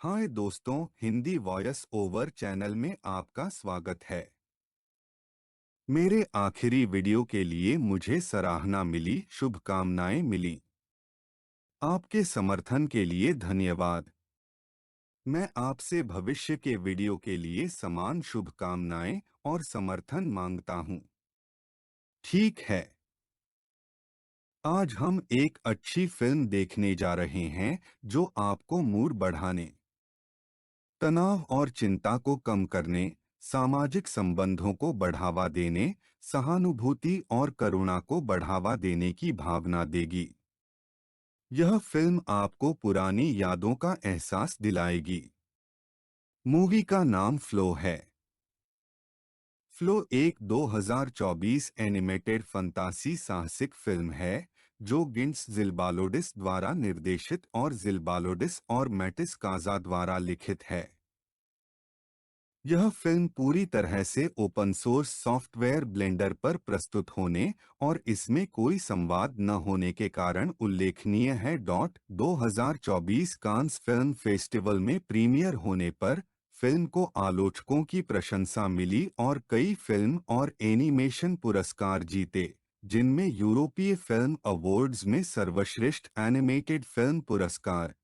हाय दोस्तों, Hindi voice over channel में आपका स्वागत है। मेरे आखिरी वीडियो के लिए मुझे सराहना मिली, शुभकामनाएं मिली। आपके समर्थन के लिए धन्यवाद। मैं आपसे भविष्य के वीडियो के लिए समान शुभकामनाएं और समर्थन मांगता हूं। ठीक है, आज हम एक अच्छी फिल्म देखने जा रहे हैं जो आपको मूड बढ़ाने, तनाव और चिंता को कम करने, सामाजिक संबंधों को बढ़ावा देने, सहानुभूति और करुणा को बढ़ावा देने की भावना देगी। यह फिल्म आपको पुरानी यादों का एहसास दिलाएगी। मूवी का नाम फ्लो है। फ्लो एक 2024 एनिमेटेड फंतासी साहसिक फिल्म है जो गिन्स ज़िलबालोडिस द्वारा निर्देशित और ज़िलबालोडिस और मैटिस काज़ा द्वारा लिखित है। यह फिल्म पूरी तरह से ओपन सोर्स सॉफ्टवेयर ब्लेंडर पर प्रस्तुत होने और इसमें कोई संवाद न होने के कारण उल्लेखनीय है। 2024 कांस फिल्म फेस्टिवल में प्रीमियर होने पर फिल्म को आलोचकों की प्रशंसा मिली और कई फिल्म और एनिमेशन पुरस्कार जीते, जिनमें यूरोपीय फिल्म अवार्ड्स में सर्वश्रेष्ठ एनिमेटेड फिल्म पुरस्कार,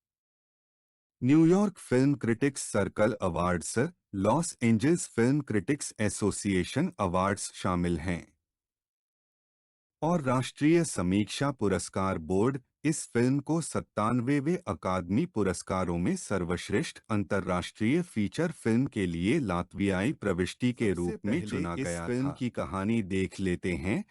New York film critics circle awards, Los Angeles film critics association awards शामिल हैं और राष्ट्रीय समीक्षा पुरस्कार बोर्ड इस फिल्म को 97वें अकादमी पुरस्कारों में सर्वश्रेष्ठ अंतर्राष्ट्रीय फीचर फिल्म के लिए लात्वियाई प्रविष्टि के रूप में चुना गया था। इस फिल्म की कहानी देख लेते हैं।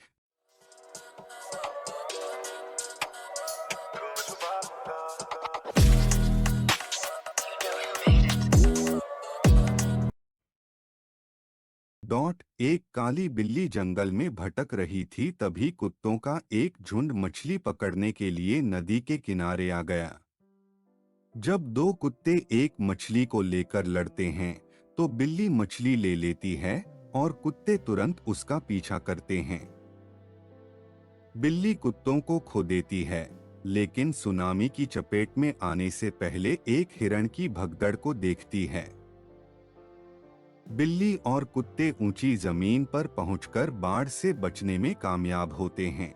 एक काली बिल्ली जंगल में भटक रही थी, तभी कुत्तों का एक झुंड मछली पकड़ने के लिए नदी के किनारे आ गया। जब दो कुत्ते एक मछली को लेकर लड़ते हैं तो बिल्ली मछली ले लेती है और कुत्ते तुरंत उसका पीछा करते हैं। बिल्ली कुत्तों को खो देती है, लेकिन सुनामी की चपेट में आने से पहले एक हिरण की भगदड़ को देखती है। बिल्ली और कुत्ते ऊंची जमीन पर पहुंचकर बाढ़ से बचने में कामयाब होते हैं।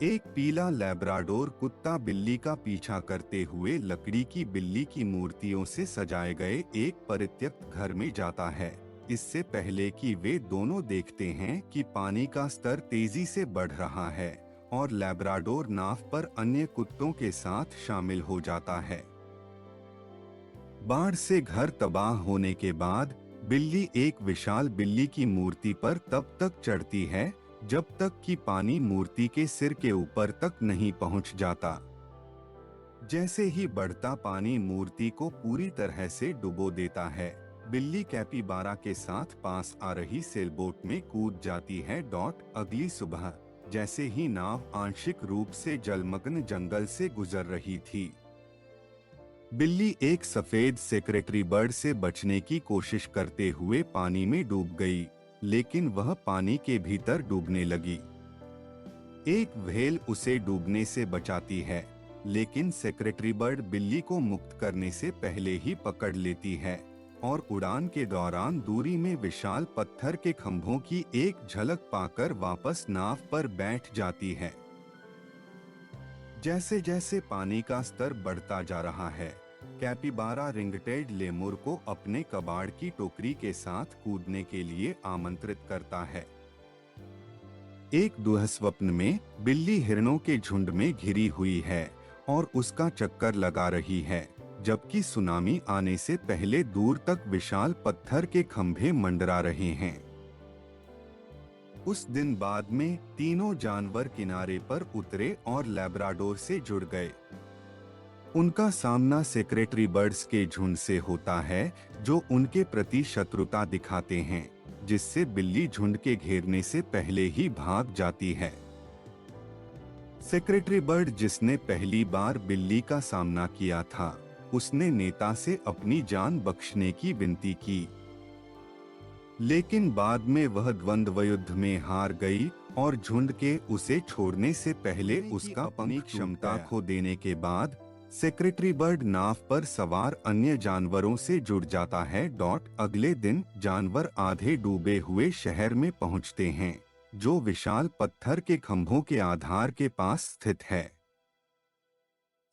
एक पीला लैब्राडोर कुत्ता बिल्ली का पीछा करते हुए लकड़ी की बिल्ली की मूर्तियों से सजाए गए एक परित्यक्त घर में जाता है, इससे पहले कि वे दोनों देखते हैं कि पानी का स्तर तेजी से बढ़ रहा है और लैब्राडोर नाव पर अन्य कुत्तों के साथ शामिल हो जाता है। बाढ़ से घर तबाह होने के बाद बिल्ली एक विशाल बिल्ली की मूर्ति पर तब तक चढ़ती है जब तक कि पानी मूर्ति के सिर के ऊपर तक नहीं पहुंच जाता। जैसे ही बढ़ता पानी मूर्ति को पूरी तरह से डुबो देता है, बिल्ली कैपिबारा के साथ पास आ रही सेलबोट में कूद जाती है। अगली सुबह जैसे ही नाव आंशिक रूप से जलमग्न जंगल से गुजर रही थी, बिल्ली एक सफेद सेक्रेटरी बर्ड से बचने की कोशिश करते हुए पानी में डूब गई, लेकिन वह पानी के भीतर डूबने लगी। एक व्हेल उसे डूबने से बचाती है, लेकिन सेक्रेटरी बर्ड बिल्ली को मुक्त करने से पहले ही पकड़ लेती है और उड़ान के दौरान दूरी में विशाल पत्थर के खंभों की एक झलक पाकर वापस नाव पर बैठ जाती है। जैसे जैसे पानी का स्तर बढ़ता जा रहा है, कैपिबारा रिंगटेड लेमुर को अपने कबाड़ की टोकरी के साथ कूदने के लिए आमंत्रित करता है। एक दुःस्वप्न में बिल्ली हिरणों के झुंड में घिरी हुई है और उसका चक्कर लगा रही है, जबकि सुनामी आने से पहले दूर तक विशाल पत्थर के खंभे मंडरा रहे हैं। उस दिन बाद में तीनों जानवर किनारे पर उतरे और लैब्राडोर से जुड़ गए। उनका सामना सेक्रेटरी बर्ड्स के झुंड से होता है जो उनके प्रति शत्रुता दिखाते हैं, जिससे बिल्ली झुंड के घेरने से पहले ही भाग जाती है। सेक्रेटरी बर्ड जिसने पहली बार बिल्ली का सामना किया था, उसने नेता से अपनी जान बख्शने की विनती की, लेकिन बाद में वह द्वंद्व युद्ध में हार गई और झुंड के उसे छोड़ने से पहले उसका अपनी क्षमता खो देने के बाद सेक्रेटरी बर्ड नाव पर सवार अन्य जानवरों से जुड़ जाता है। अगले दिन जानवर आधे डूबे हुए शहर में पहुंचते हैं, जो विशाल पत्थर के खंभों के आधार के पास स्थित है।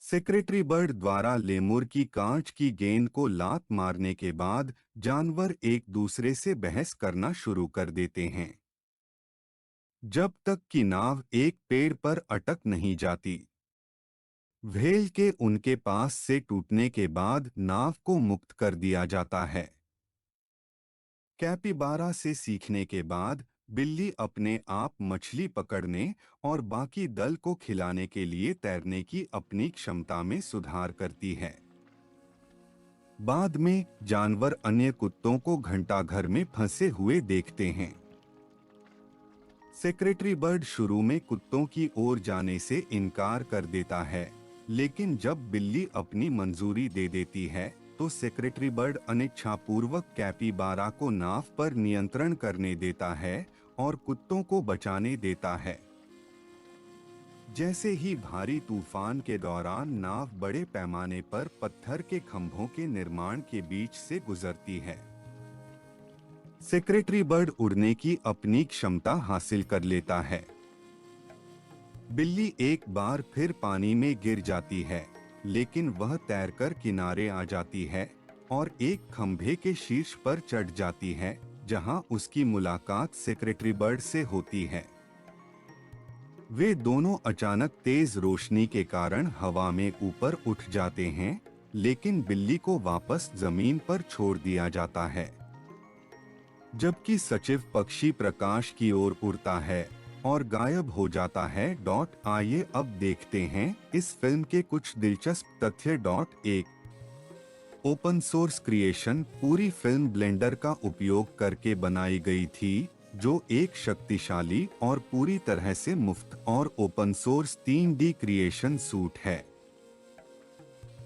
सेक्रेटरी बर्ड द्वारा लेमुर की कांच की गेंद को लात मारने के बाद जानवर एक दूसरे से बहस करना शुरू कर देते हैं, जब तक कि नाव एक पेड़ पर अटक नहीं जाती। व्हेल के उनके पास से टूटने के बाद नाव को मुक्त कर दिया जाता है। कैपिबारा से सीखने के बाद बिल्ली अपने आप मछली पकड़ने और बाकी दल को खिलाने के लिए तैरने की अपनी क्षमता में सुधार करती है। बाद में जानवर अन्य कुत्तों को घंटाघर में फंसे हुए देखते हैं। सेक्रेटरी बर्ड शुरू में कुत्तों की ओर जाने से इनकार कर देता है, लेकिन जब बिल्ली अपनी मंजूरी दे देती है तो सेक्रेटरी बर्ड अनिच्छापूर्वक कैपिबारा को नाव पर नियंत्रण करने देता है और कुत्तों को बचाने देता है। जैसे ही भारी तूफान के दौरान नाव बड़े पैमाने पर पत्थर के खंभों के निर्माण के बीच से गुजरती है, सेक्रेटरी बर्ड उड़ने की अपनी क्षमता हासिल कर लेता है। बिल्ली एक बार फिर पानी में गिर जाती है, लेकिन वह तैरकर किनारे आ जाती है और एक खंभे के शीर्ष पर चढ़ जाती है, जहां उसकी मुलाकात सेक्रेटरी बर्ड से होती है। वे दोनों अचानक तेज रोशनी के कारण हवा में ऊपर उठ जाते हैं, लेकिन बिल्ली को वापस जमीन पर छोड़ दिया जाता है, जबकि सचिव पक्षी प्रकाश की ओर उड़ता है और गायब हो जाता है। आइए अब देखते हैं इस फिल्म के कुछ दिलचस्प तथ्य। 1 ओपन सोर्स क्रिएशन पूरी फिल्म ब्लेंडर का उपयोग करके बनाई गई थी, जो एक शक्तिशाली और पूरी तरह से मुफ्त और open source 3D creation suit है।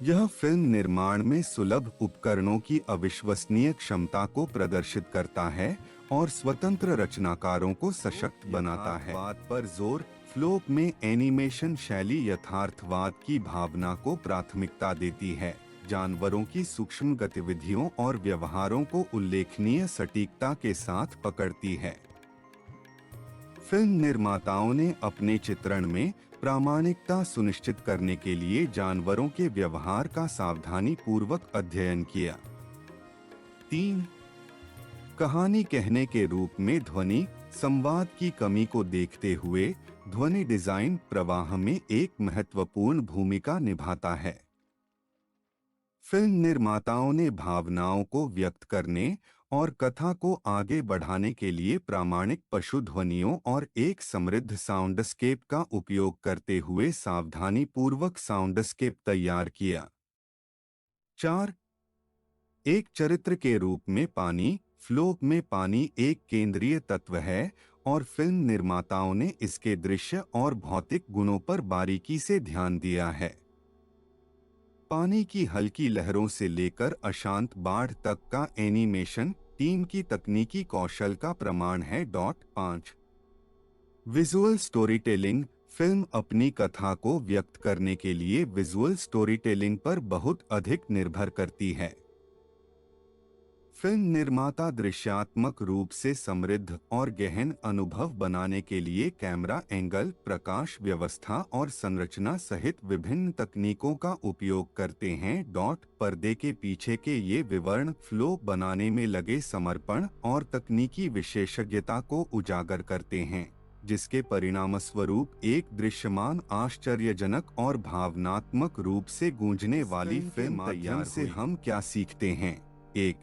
यह फिल्म निर्माण में सुलभ उपकरणों की अविश्वसनीय क्षमता को प्रदर्शित करता है और स्वतंत्र रचनाकारों को सशक्त बनाता है। बात पर जोर, फ्लोप में एनिमेशन शैली यथार्थवाद की भावना को प्राथमिकता देती है, जानवरों की सूक्ष्म गतिविधियों और व्यवहारों को उल्लेखनीय सटीकता के साथ पकड़ती है। फिल्म निर्माताओं ने अपने चित्रण में प्रामाणिकता सुनिश्चित करने के लिए जानवरों के व्यवहार का सावधानी पूर्वक अध्ययन किया। 3 कहानी कहने के रूप में ध्वनि संवाद की कमी को देखते हुए ध्वनि डिजाइन प्रवाह में एक महत्वपूर्ण भूमिका निभाता है। फिल्म निर्माताओं ने भावनाओं को व्यक्त करने और कथा को आगे बढ़ाने के लिए प्रामाणिक पशु ध्वनियों और एक समृद्ध साउंडस्केप का उपयोग करते हुए सावधानीपूर्वक साउंडस्केप तैयार किया। 4 एक चरित्र के रूप में पानी, फ्लोप में पानी एक केंद्रीय तत्व है और फिल्म निर्माताओं ने इसके दृश्य और भौतिक गुणों पर बारीकी से ध्यान दिया है। पानी की हल्की लहरों से लेकर अशांत बाढ़ तक का एनिमेशन टीम की तकनीकी कौशल का प्रमाण है। 5 विजुअल स्टोरी टेलिंग फिल्म अपनी कथा को व्यक्त करने के लिए विजुअल स्टोरी टेलिंग पर बहुत अधिक निर्भर करती है। फिल्म निर्माता दृश्यात्मक रूप से समृद्ध और गहन अनुभव बनाने के लिए कैमरा एंगल, प्रकाश व्यवस्था और संरचना सहित विभिन्न तकनीकों का उपयोग करते हैं। पर्दे के पीछे के ये विवरण फ्लो बनाने में लगे समर्पण और तकनीकी विशेषज्ञता को उजागर करते हैं, जिसके परिणामस्वरूप एक दृश्यमान, आश्चर्यजनक और भावनात्मक रूप से गूंजने वाली फिल्म तैयार से हम क्या सीखते हैं। 1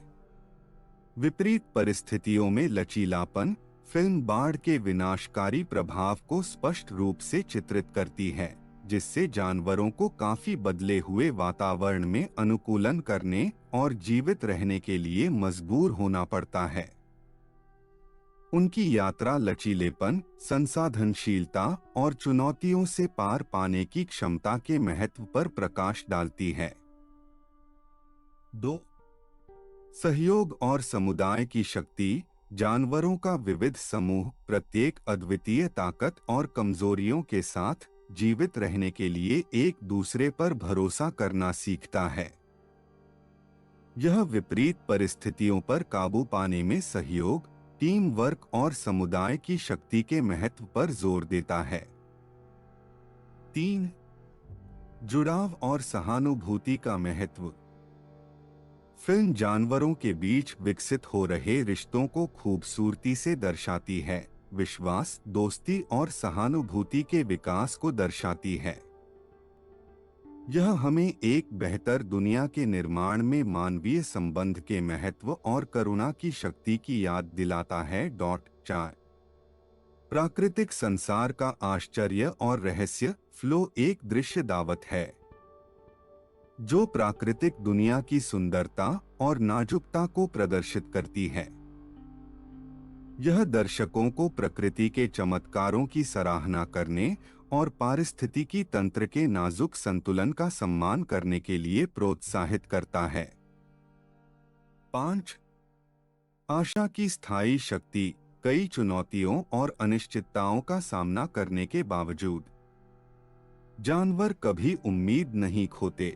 विपरीत परिस्थितियों में लचीलापन फिल्म बाढ़ के विनाशकारी प्रभाव को स्पष्ट रूप से चित्रित करती है, जिससे जानवरों को काफी बदले हुए वातावरण में अनुकूलन करने और जीवित रहने के लिए मजबूर होना पड़ता है। उनकी यात्रा लचीलेपन, संसाधनशीलता और चुनौतियों से पार पाने की क्षमता के महत्व पर प्रकाश डालती है। 2 सहयोग और समुदाय की शक्ति जानवरों का विविध समूह, प्रत्येक अद्वितीय ताकत और कमजोरियों के साथ, जीवित रहने के लिए एक दूसरे पर भरोसा करना सीखता है। यह विपरीत परिस्थितियों पर काबू पाने में सहयोग, टीम वर्क और समुदाय की शक्ति के महत्व पर जोर देता है। 3. जुड़ाव और सहानुभूति का महत्व। फिल्म जानवरों के बीच विकसित हो रहे रिश्तों को खूबसूरती से दर्शाती है, विश्वास, दोस्ती और सहानुभूति के विकास को दर्शाती है। यह हमें एक बेहतर दुनिया के निर्माण में मानवीय संबंध के महत्व और करुणा की शक्ति की याद दिलाता है। 4. प्राकृतिक संसार का आश्चर्य और रहस्य। फ्लो एक दृश्य दावत है जो प्राकृतिक दुनिया की सुंदरता और नाजुकता को प्रदर्शित करती है। यह दर्शकों को प्रकृति के चमत्कारों की सराहना करने और पारिस्थितिकी तंत्र के नाजुक संतुलन का सम्मान करने के लिए प्रोत्साहित करता है। 5. आशा की स्थायी शक्ति। कई चुनौतियों और अनिश्चितताओं का सामना करने के बावजूद जानवर कभी उम्मीद नहीं खोते।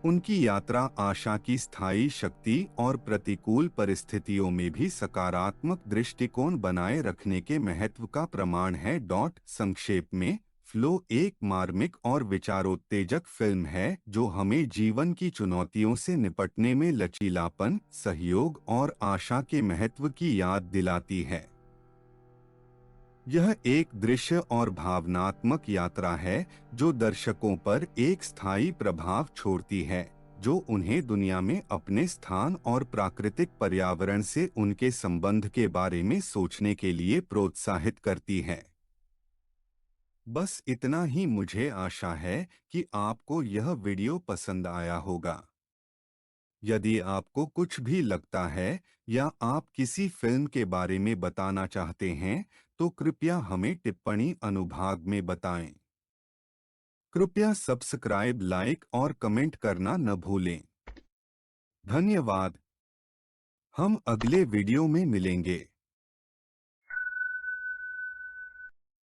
उनकी यात्रा आशा की स्थायी शक्ति और प्रतिकूल परिस्थितियों में भी सकारात्मक दृष्टिकोण बनाए रखने के महत्व का प्रमाण है। संक्षेप में, फ्लो एक मार्मिक और विचारोत्तेजक फिल्म है जो हमें जीवन की चुनौतियों से निपटने में लचीलापन, सहयोग और आशा के महत्व की याद दिलाती है। यह एक दृश्य और भावनात्मक यात्रा है जो दर्शकों पर एक स्थायी प्रभाव छोड़ती है, जो उन्हें दुनिया में अपने स्थान और प्राकृतिक पर्यावरण से उनके संबंध के बारे में सोचने के लिए प्रोत्साहित करती है। बस इतना ही। मुझे आशा है कि आपको यह वीडियो पसंद आया होगा। यदि आपको कुछ भी लगता है या आप किसी फिल्म के बारे में बताना चाहते हैं, तो कृपया हमें टिप्पणी अनुभाग में बताएं। कृपया सब्सक्राइब, लाइक और कमेंट करना न भूलें। धन्यवाद। हम अगले वीडियो में मिलेंगे।